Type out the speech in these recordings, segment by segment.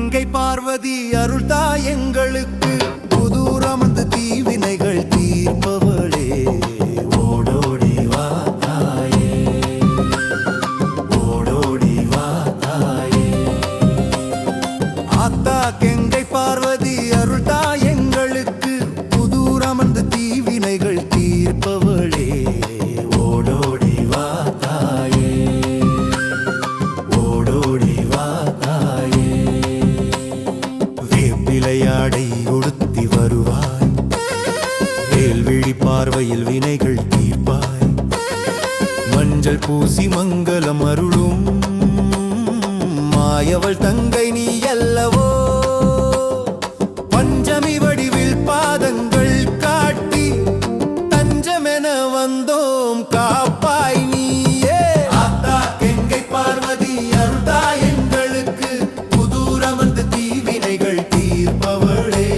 கெங்கை பார்வதி அருள்தா எங்களுக்கு புதூரம் வந்து தீவினைகள் தீர்ப்பவளே ஓடோடி வா தாயே ஓடோடி வா தாயே ஆத்தா கெங்கை பார்வதி அருள்தா எங்களுக்கு புதூரம் வந்து தீவினைகள் தீர்ப்பவளே ஓடோடி வா தாயே ஓடோடி வா தாயே வேப்பிலையாடை உடுத்தி வருவாய் வேல்விழி பார்வையில் வினைகள் தீர்ப்பாய் மஞ்சள் பூசி மங்களம் அருளும் மாயவள் தங்கை நீ அல்லவோ பஞ்சமி வடிவில் பாதங்கள் காட்டி தஞ்சமென வந்தோம் காப்பாய் நீயே ஆத்தா கெங்கை பார்வதி அருள்தா எங்களுக்கு புதூரம் வந்து தீவினைகள் தீர்ப்பவளே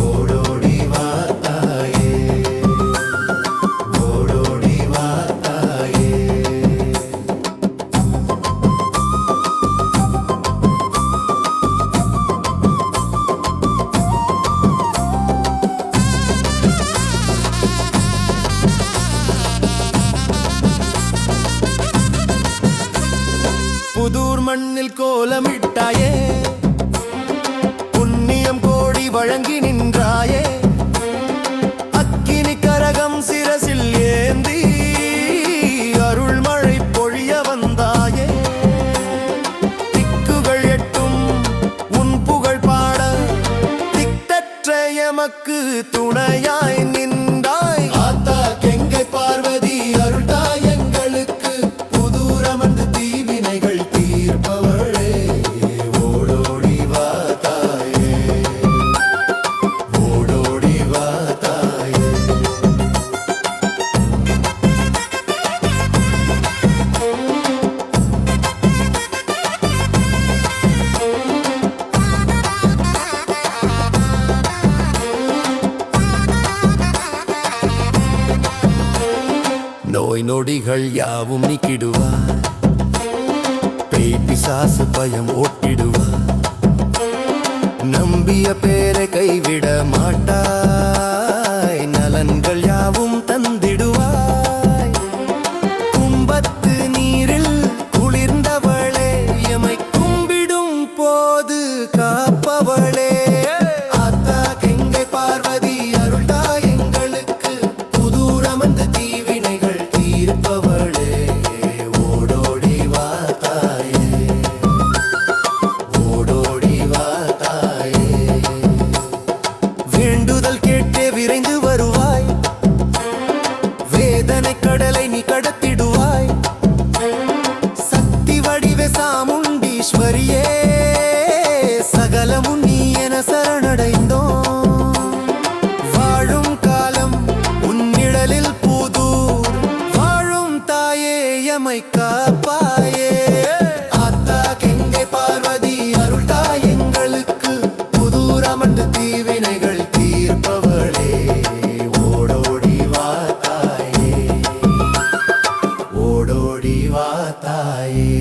ஓடோடி வா தாயே ஓடோடி வா தாயே புதூர் மண்ணில் கோலமிட்டாயே புண்ணியம் கோடி வழங்கி நின்றாயே அக்கினி கரகம் சிரசில் ஏந்தி அருள்மழை பொழிய வந்தாயே திக்குகள் எட்டும் உன் புகழ் பாட திக்கற்ற எமக்கு துணையாய் நின்றாய் ஆத்தா கெங்கை பார்வதி அருள்தா எங்களுக்கு புதூரம் வந்து தீவினைகள் தீர்ப்பவளே ஓடோடி வா தாயே ஓடோடி வா தாயே நோய் நொடிகள் யாவும் நீக்கிடுவார் பேய் பிசாசு பயம் ஓட்டிடுவார் நம்பிய பேரை கைவிட மாட்டாய் நலன்கள் யாவும் தந்திடுவாய் கும்பத்து நீரில் குளிர்ந்தவளே எமை கும்பிடும் போது காப்பவளே ஆத்தா கெங்கை பார்வதி அருள்தா எங்களுக்கு புதூரம் வந்து தீவினைகள் தீர்ப்பவளே ஓடோடி வா தாயே ஓடோடி வா தாயே வேண்டுதல் கேட்டே விரைந்து வருவாய் வேதனை கடலை நீ கடத்திடுவாய் சக்தி வடிவே சாமுண்டீஸ்வரியே சகலமும் நீ என சரணடைந்தோம் வாழும் காலம் உன்னிழலில் புதூர் வாழும் தாயே எமை காப்பாயே ஆத்தா கெங்கை பார்வதி அருள்தா எங்களுக்கு புதூரம் வந்து தீவினைகள் தீர்ப்பவளே ஓடோடி வா தாயே ஓடோடி வா தாயே